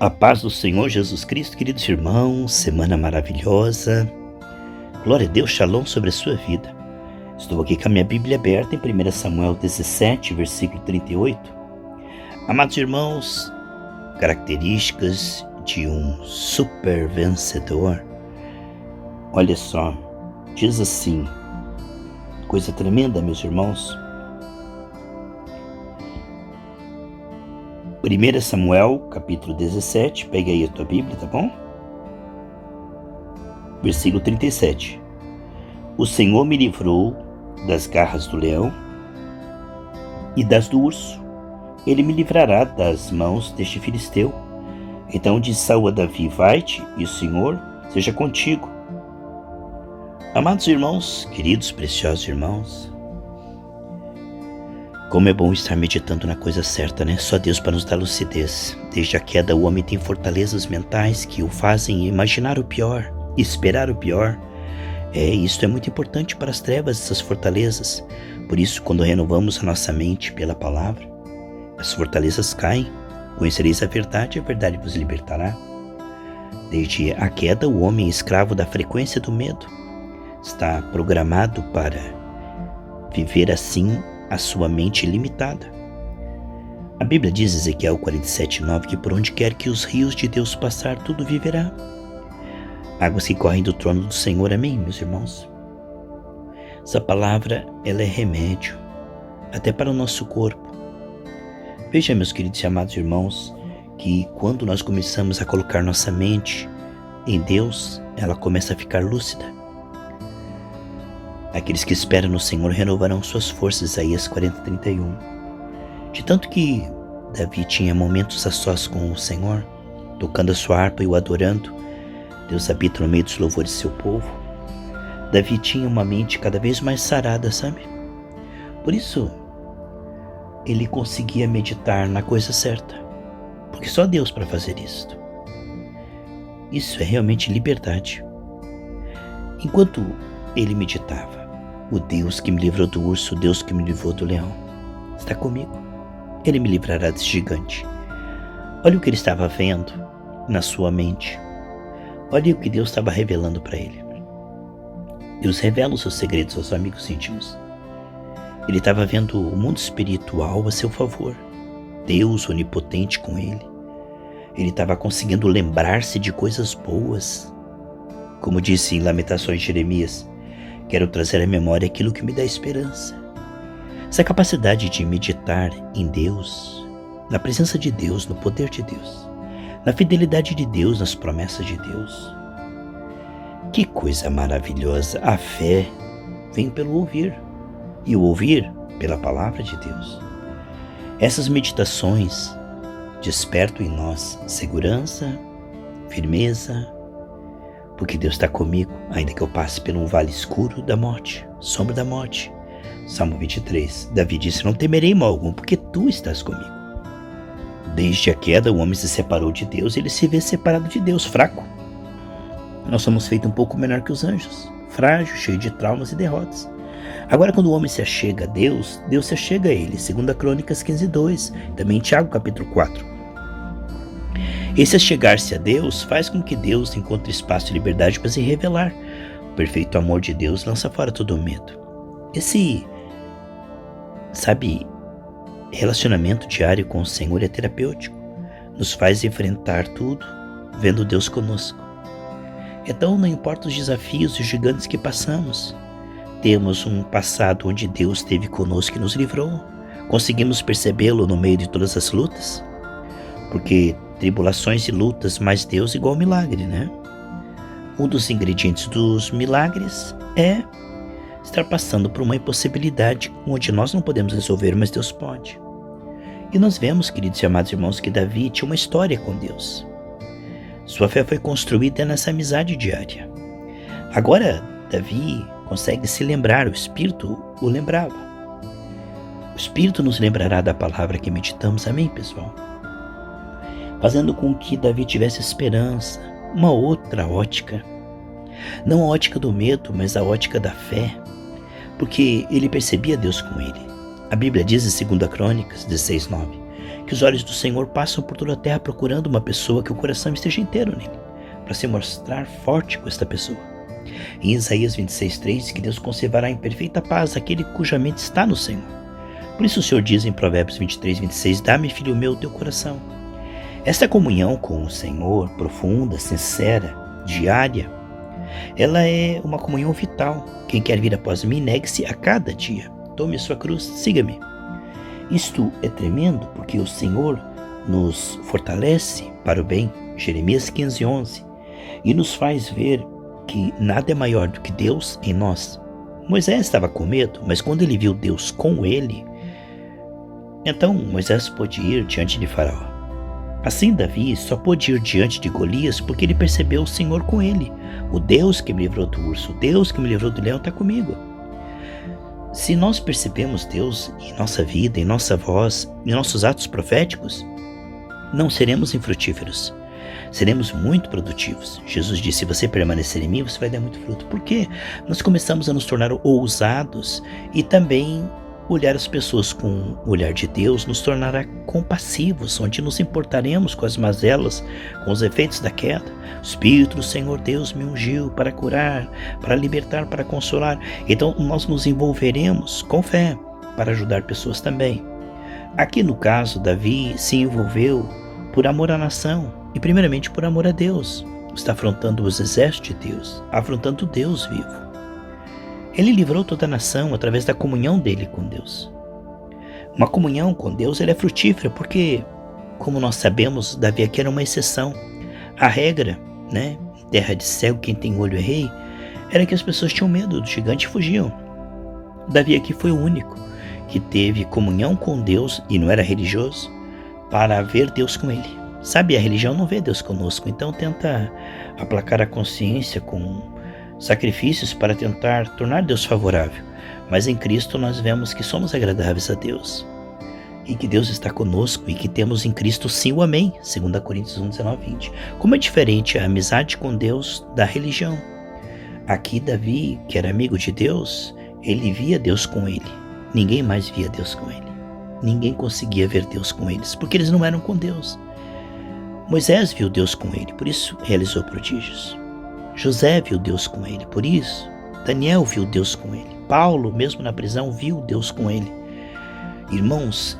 A paz do Senhor Jesus Cristo, queridos irmãos, semana maravilhosa. Glória a Deus, shalom sobre a sua vida. Estou aqui com a minha Bíblia aberta em 1 Samuel 17, versículo 38. Amados irmãos, características de um super vencedor. Olha só, diz assim, coisa tremenda, meus irmãos. 1 Samuel, capítulo 17, pega aí a tua Bíblia, tá bom? Versículo 37. O Senhor me livrou das garras do leão e das do urso. Ele me livrará das mãos deste filisteu. Então disse Saul a Davi: vai-te, e o Senhor seja contigo. Amados irmãos, queridos, preciosos irmãos, como é bom estar meditando na coisa certa, né? Só Deus para nos dar lucidez. Desde a queda, o homem tem fortalezas mentais que o fazem imaginar o pior, esperar o pior. Isso é muito importante para as trevas, essas fortalezas. Por isso, quando renovamos a nossa mente pela palavra, as fortalezas caem. Conhecereis a verdade vos libertará. Desde a queda, o homem é escravo da frequência do medo. Está programado para viver assim a sua mente limitada. A Bíblia diz, Ezequiel 47:9, que por onde quer que os rios de Deus passar, tudo viverá. Águas que correm do trono do Senhor, amém, meus irmãos? Essa palavra, ela é remédio, até para o nosso corpo. Veja, meus queridos e amados irmãos, que quando nós começamos a colocar nossa mente em Deus, ela começa a ficar lúcida. Aqueles que esperam no Senhor renovarão suas forças, Isaías 40:31. De tanto que Davi tinha momentos a sós com o Senhor, tocando a sua harpa e o adorando, Deus habita no meio dos louvores de seu povo. Davi tinha uma mente cada vez mais sarada, sabe? Por isso, ele conseguia meditar na coisa certa, porque só Deus para fazer isto. Isso é realmente liberdade. Enquanto ele meditava: o Deus que me livrou do urso, o Deus que me livrou do leão, está comigo. Ele me livrará desse gigante. Olha o que ele estava vendo na sua mente. Olha o que Deus estava revelando para ele. Deus revela os seus segredos aos amigos íntimos. Ele estava vendo o mundo espiritual a seu favor. Deus onipotente com ele. Ele estava conseguindo lembrar-se de coisas boas. Como disse em Lamentações de Jeremias: quero trazer à memória aquilo que me dá esperança. Essa capacidade de meditar em Deus, na presença de Deus, no poder de Deus, na fidelidade de Deus, nas promessas de Deus. Que coisa maravilhosa! A fé vem pelo ouvir, e o ouvir pela palavra de Deus. Essas meditações despertam em nós segurança, firmeza, porque Deus está comigo, ainda que eu passe por um vale escuro da morte, sombra da morte. Salmo 23, Davi disse: não temerei mal algum, porque tu estás comigo. Desde a queda, o homem se separou de Deus, ele se vê separado de Deus, fraco. Nós somos feitos um pouco menor que os anjos, frágil, cheio de traumas e derrotas. Agora, quando o homem se achega a Deus, Deus se achega a ele, 2 Crônicas 15:2, também em Tiago capítulo 4. Esse achegar-se a Deus faz com que Deus encontre espaço e liberdade para se revelar. O perfeito amor de Deus lança fora todo o medo. Esse, relacionamento diário com o Senhor é terapêutico. Nos faz enfrentar tudo, vendo Deus conosco. Então, não importa os desafios e os gigantes que passamos, temos um passado onde Deus esteve conosco e nos livrou. Conseguimos percebê-lo no meio de todas as lutas, porque tribulações e lutas, mas Deus igual milagre, né? Um dos ingredientes dos milagres é estar passando por uma impossibilidade onde nós não podemos resolver, mas Deus pode. E nós vemos, queridos e amados irmãos, que Davi tinha uma história com Deus. Sua fé foi construída nessa amizade diária. Agora, Davi consegue se lembrar, o Espírito o lembrava. O Espírito nos lembrará da palavra que meditamos, amém, pessoal? Fazendo com que Davi tivesse esperança, uma outra ótica. Não a ótica do medo, mas a ótica da fé, porque ele percebia Deus com ele. A Bíblia diz em 2 Crônicas 16:9 que os olhos do Senhor passam por toda a terra procurando uma pessoa que o coração esteja inteiro nele, para se mostrar forte com esta pessoa. Em Isaías 26:3 diz que Deus conservará em perfeita paz aquele cuja mente está no Senhor. Por isso o Senhor diz em Provérbios 23:26, dá-me, filho meu, teu coração. Esta comunhão com o Senhor, profunda, sincera, diária, ela é uma comunhão vital. Quem quer vir após mim, negue-se a cada dia. Tome sua cruz, siga-me. Isto é tremendo porque o Senhor nos fortalece para o bem, Jeremias 15:11, e nos faz ver que nada é maior do que Deus em nós. Moisés estava com medo, mas quando ele viu Deus com ele, então Moisés pôde ir diante de Faraó. Assim Davi só pôde ir diante de Golias porque ele percebeu o Senhor com ele. O Deus que me livrou do urso, o Deus que me livrou do leão está comigo. Se nós percebemos Deus em nossa vida, em nossa voz, em nossos atos proféticos, não seremos infrutíferos. Seremos muito produtivos. Jesus disse, se você permanecer em mim, você vai dar muito fruto. Por quê? Nós começamos a nos tornar ousados e também olhar as pessoas com o olhar de Deus nos tornará compassivos, onde nos importaremos com as mazelas, com os efeitos da queda. O Espírito do Senhor Deus me ungiu para curar, para libertar, para consolar. Então nós nos envolveremos com fé para ajudar pessoas também. Aqui no caso, Davi se envolveu por amor à nação e primeiramente por amor a Deus. Está afrontando os exércitos de Deus, afrontando Deus vivo. Ele livrou toda a nação através da comunhão dele com Deus. Uma comunhão com Deus ela é frutífera porque, como nós sabemos, Davi aqui era uma exceção. A regra, em terra de cego, quem tem olho é rei, era que as pessoas tinham medo do gigante e fugiam. Davi aqui foi o único que teve comunhão com Deus e não era religioso para ver Deus com ele. Sabe, a religião não vê Deus conosco, então tenta aplacar a consciência com sacrifícios para tentar tornar Deus favorável. Mas em Cristo nós vemos que somos agradáveis a Deus e que Deus está conosco e que temos em Cristo sim o amém, 2 Coríntios 1:19-20. Como é diferente a amizade com Deus da religião. Aqui Davi, que era amigo de Deus, ele via Deus com ele. Ninguém mais via Deus com ele. Ninguém conseguia ver Deus com eles, porque eles não eram com Deus. Moisés viu Deus com ele, por isso realizou prodígios. José viu Deus com ele, por isso Daniel viu Deus com ele. Paulo, mesmo na prisão, viu Deus com ele. Irmãos,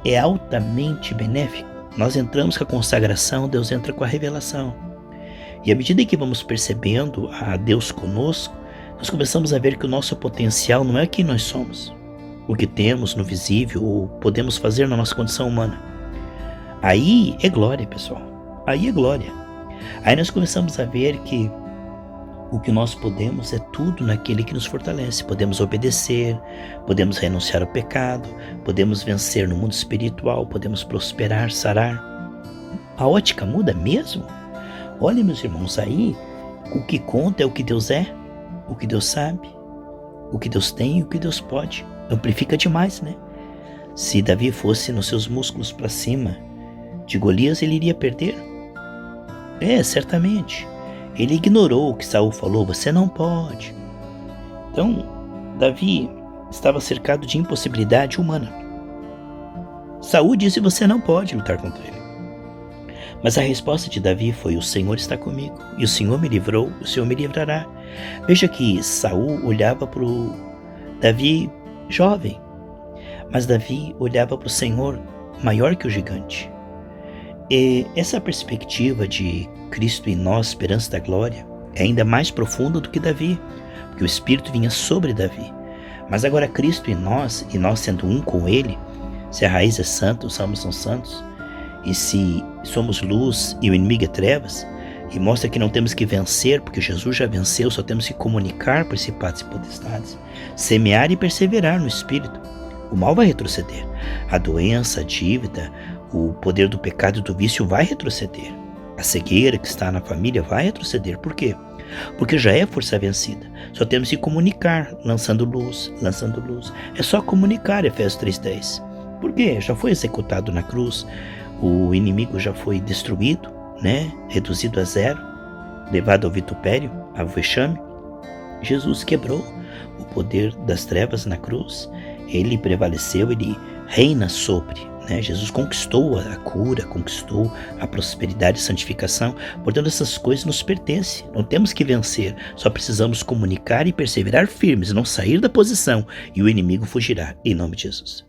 é altamente benéfico. Nós entramos com a consagração, Deus entra com a revelação. E à medida que vamos percebendo a Deus conosco, nós começamos a ver que o nosso potencial não é quem nós somos, o que temos no visível ou podemos fazer na nossa condição humana. Aí é glória, pessoal. Aí é glória. Aí nós começamos a ver que o que nós podemos é tudo naquele que nos fortalece. Podemos obedecer, podemos renunciar ao pecado, podemos vencer no mundo espiritual, podemos prosperar, sarar. A ótica muda mesmo? Olha, meus irmãos, aí o que conta é o que Deus é, o que Deus sabe, o que Deus tem e o que Deus pode. Amplifica demais, né? Se Davi fosse nos seus músculos para cima de Golias, ele iria perder? Certamente. Ele ignorou o que Saul falou, você não pode. Então, Davi estava cercado de impossibilidade humana. Saul disse, você não pode lutar contra ele. Mas a resposta de Davi foi, o Senhor está comigo, e o Senhor me livrou, o Senhor me livrará. Veja que Saul olhava para o Davi jovem, mas Davi olhava para o Senhor maior que o gigante. E essa perspectiva de Cristo em nós, esperança da glória, é ainda mais profunda do que Davi, porque o Espírito vinha sobre Davi. Mas agora Cristo em nós, e nós sendo um com Ele, se a raiz é santa, os ramos são santos, e se somos luz e o inimigo é trevas, e mostra que não temos que vencer, porque Jesus já venceu, só temos que comunicar principados e potestades, semear e perseverar no Espírito. O mal vai retroceder, a doença, a dívida, o poder do pecado e do vício vai retroceder. A cegueira que está na família vai retroceder. Por quê? Porque já é força vencida. Só temos que comunicar, lançando luz, lançando luz. É só comunicar, Efésios 3:10. Por quê? Já foi executado na cruz, o inimigo já foi destruído, reduzido a zero, levado ao vitupério, ao vexame. Jesus quebrou o poder das trevas na cruz. Ele prevaleceu, ele reina sobre, né? Jesus conquistou a cura, conquistou a prosperidade e santificação. Portanto, essas coisas nos pertencem. Não temos que vencer. Só precisamos comunicar e perseverar firmes, não sair da posição, e o inimigo fugirá. Em nome de Jesus.